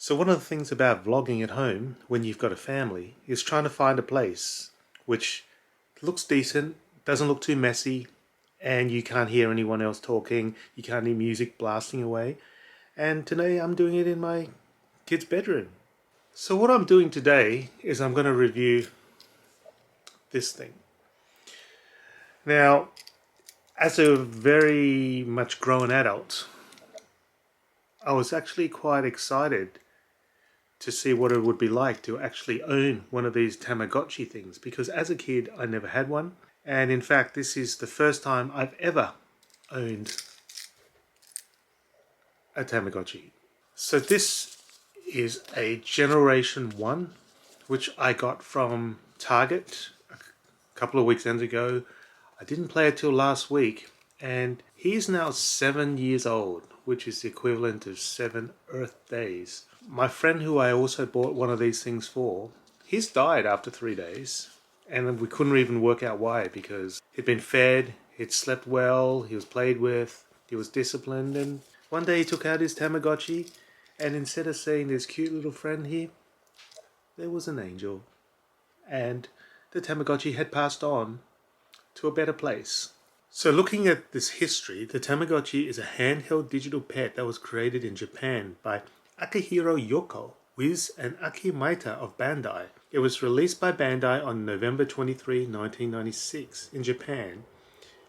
So one of the things about vlogging at home when you've got a family is trying to find a place which looks decent, doesn't look too messy, and you can't hear anyone else talking, you can't hear music blasting away. And today I'm doing it in my kid's bedroom. So what I'm doing today is I'm going to review this thing. Now, as a very much grown adult, I was actually quite excited to see what it would be like to actually own one of these Tamagotchi things, because as a kid I never had one, and in fact this is the first time I've ever owned a Tamagotchi. So this is a Generation 1 which I got from Target a couple of weekends ago. I didn't play it till last week, and he's now 7 years old, which is the equivalent of 7 Earth days. My friend who I also bought one of these things for, he's died after 3 days, and we couldn't even work out why, because he'd been fed, he'd slept well, he was played with, he was disciplined, and one day he took out his Tamagotchi, and instead of seeing this cute little friend here, there was an angel, and the Tamagotchi had passed on to a better place. So looking at this history, the Tamagotchi is a handheld digital pet that was created in Japan by Akihiro Yoko, Wiz and Aki Maita of Bandai. It was released by Bandai on November 23, 1996 in Japan,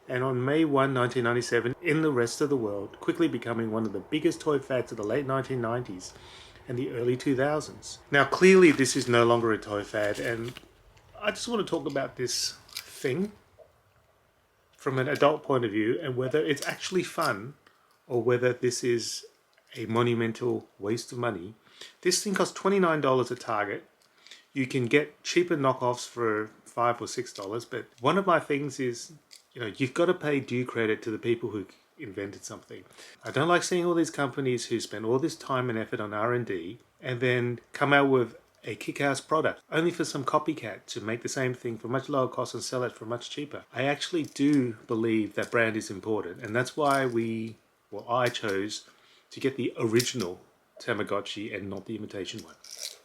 and on May 1, 1997 in the rest of the world, quickly becoming one of the biggest toy fads of the late 1990s and the early 2000s. Now clearly this is no longer a toy fad, and I just want to talk about this thing from an adult point of view, and whether it's actually fun or whether this is a monumental waste of money. This thing costs $29 at Target. You can get cheaper knockoffs for $5 or $6, but one of my things is, you've got to pay due credit to the people who invented something. I don't like seeing all these companies who spend all this time and effort on R&D and then come out with a kick-ass product only for some copycat to make the same thing for much lower cost and sell it for much cheaper. I actually do believe that brand is important, and that's why I chose to get the original Tamagotchi and not the imitation one.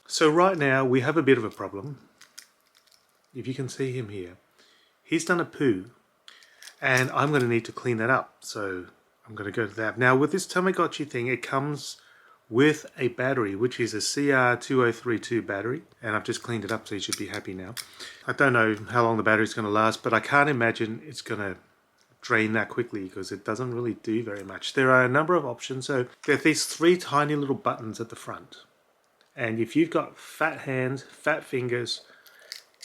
So right now we have a bit of a problem. If you can see him here, he's done a poo, and I'm going to need to clean that up. So I'm going to go to that. Now with this Tamagotchi thing, it comes with a battery, which is a CR2032 battery, and I've just cleaned it up, so you should be happy now. I don't know how long the battery's going to last, but I can't imagine it's going to drain that quickly, because it doesn't really do very much. There are a number of options. So there are these 3 tiny little buttons at the front, and if you've got fat hands, fat fingers,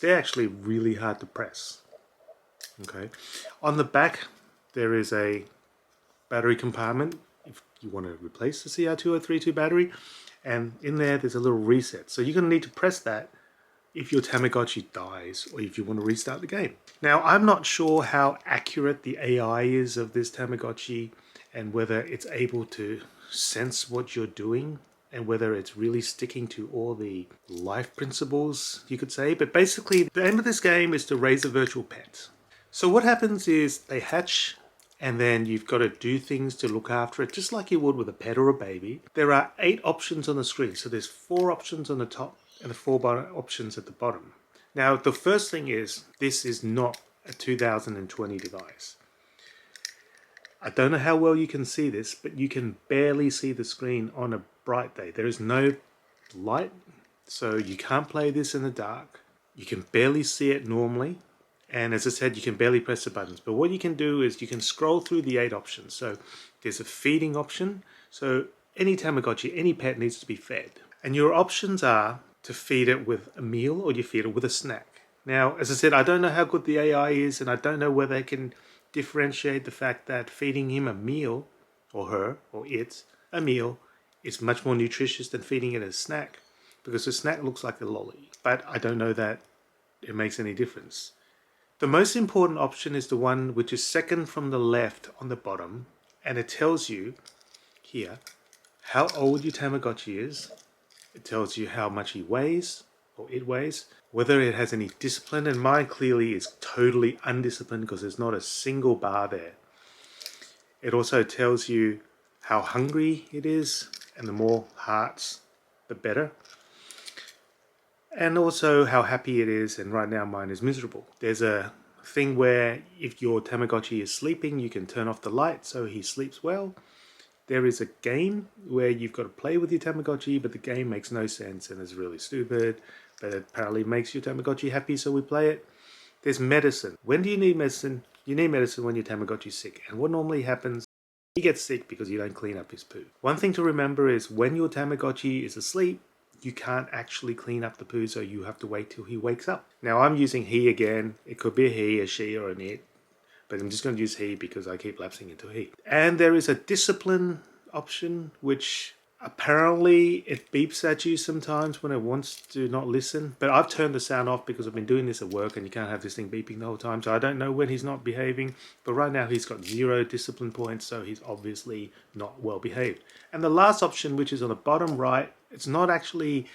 they're actually really hard to press. Okay, on the back there is a battery compartment if you want to replace the CR2032 battery, and in there's a little reset, so you're going to need to press that if your Tamagotchi dies or if you want to restart the game. Now I'm not sure how accurate the AI is of this Tamagotchi, and whether it's able to sense what you're doing, and whether it's really sticking to all the life principles, you could say. But basically the aim of this game is to raise a virtual pet. So what happens is they hatch, and then you've got to do things to look after it, just like you would with a pet or a baby. There are 8 options on the screen, so there's 4 options on the top and the 4 options at the bottom. Now the first thing is, this is not a 2020 device. I don't know how well you can see this, but you can barely see the screen on a bright day. There is no light, so you can't play this in the dark. You can barely see it normally, and as I said, you can barely press the buttons. But what you can do is you can scroll through the 8 options. So there's a feeding option. So any Tamagotchi, any pet needs to be fed. And your options are to feed it with a meal or you feed it with a snack. Now, as I said, I don't know how good the AI is, and I don't know whether they can differentiate the fact that feeding him a meal, or her, or it, a meal, is much more nutritious than feeding it a snack, because a snack looks like a lolly. But I don't know that it makes any difference. The most important option is the one which is second from the left on the bottom, and it tells you here how old your Tamagotchi is. It tells you how much he weighs, or it weighs, whether it has any discipline, and mine clearly is totally undisciplined because there's not a single bar there. It also tells you how hungry it is, and the more hearts, the better. And also how happy it is, and right now mine is miserable. There's a thing where if your Tamagotchi is sleeping, you can turn off the light so he sleeps well. There is a game where you've got to play with your Tamagotchi, but the game makes no sense and is really stupid, but it apparently makes your Tamagotchi happy, so we play it. There's medicine. When do you need medicine? You need medicine when your Tamagotchi's sick. And what normally happens, he gets sick because you don't clean up his poo. One thing to remember is when your Tamagotchi is asleep, you can't actually clean up the poo, so you have to wait till he wakes up. Now I'm using he again. It could be a he, a she, or an it, but I'm just going to use he because I keep lapsing into he. And there is a discipline option, which apparently it beeps at you sometimes when it wants to not listen. But I've turned the sound off because I've been doing this at work and you can't have this thing beeping the whole time. So I don't know when he's not behaving. But right now he's got 0 discipline points, so he's obviously not well behaved. And the last option, which is on the bottom right, it's not actually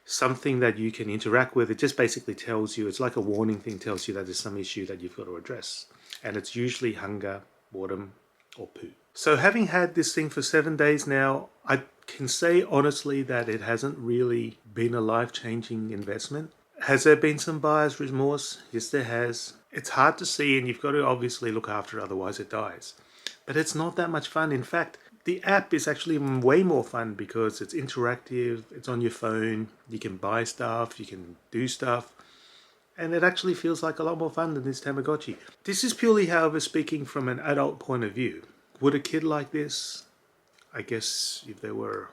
something that you can interact with. It just basically tells you, it's like a warning thing, tells you that there's some issue that you've got to address. And it's usually hunger, boredom, or poo. So having had this thing for 7 days now, I can say honestly that it hasn't really been a life-changing investment. Has there been some buyer's remorse? Yes, there has. It's hard to see and you've got to obviously look after it, otherwise it dies. But it's not that much fun. In fact, the app is actually way more fun because it's interactive, it's on your phone, you can buy stuff, you can do stuff, and it actually feels like a lot more fun than this Tamagotchi. This is purely, however, speaking from an adult point of view. Would a kid like this? I guess if they were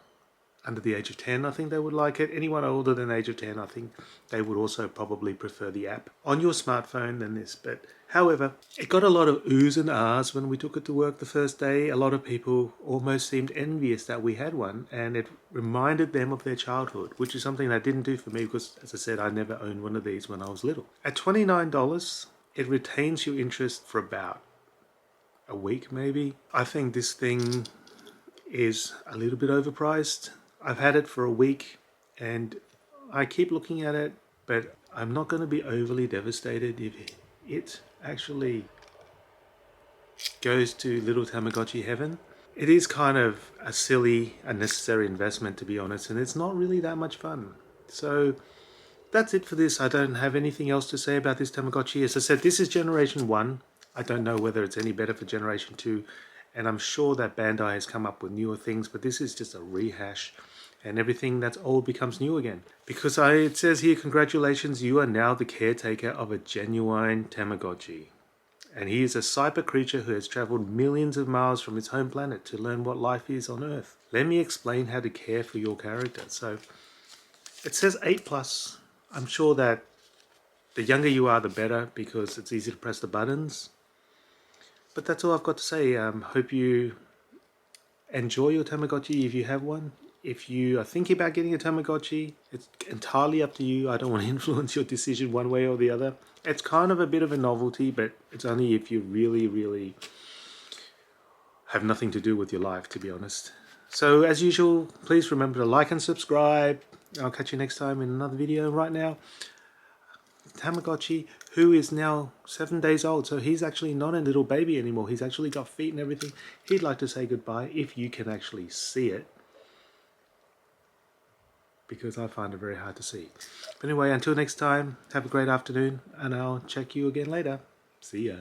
under the age of 10, I think they would like it. Anyone older than the age of 10, I think they would also probably prefer the app on your smartphone than this. But however, it got a lot of oohs and ahs when we took it to work the first day. A lot of people almost seemed envious that we had one, and it reminded them of their childhood, which is something that didn't do for me because, as I said, I never owned one of these when I was little. At $29, it retains your interest for about a week maybe. I think this thing is a little bit overpriced. I've had it for a week and I keep looking at it, but I'm not going to be overly devastated if it actually goes to little Tamagotchi heaven. It is kind of a silly, unnecessary investment, to be honest, and it's not really that much fun. So that's it for this. I don't have anything else to say about this Tamagotchi. As I said, this is generation 1. I don't know whether it's any better for generation 2. And I'm sure that Bandai has come up with newer things, but this is just a rehash. And everything that's old becomes new again. Because it says here, congratulations, you are now the caretaker of a genuine Tamagotchi. And he is a cyber creature who has traveled millions of miles from his home planet to learn what life is on Earth. Let me explain how to care for your character. So it says 8+. I'm sure that the younger you are, the better, because it's easy to press the buttons. But that's all I've got to say. Hope you enjoy your Tamagotchi if you have one. If you are thinking about getting a Tamagotchi, it's entirely up to you. I don't want to influence your decision one way or the other. It's kind of a bit of a novelty, but it's only if you really, really have nothing to do with your life, to be honest. So as usual, please remember to like and subscribe. I'll catch you next time in another video. Right now, Tamagotchi, who is now 7 days old, so he's actually not a little baby anymore. He's actually got feet and everything. He'd like to say goodbye if you can actually see it, because I find it very hard to see. But anyway, until next time, have a great afternoon, and I'll check you again later. See ya.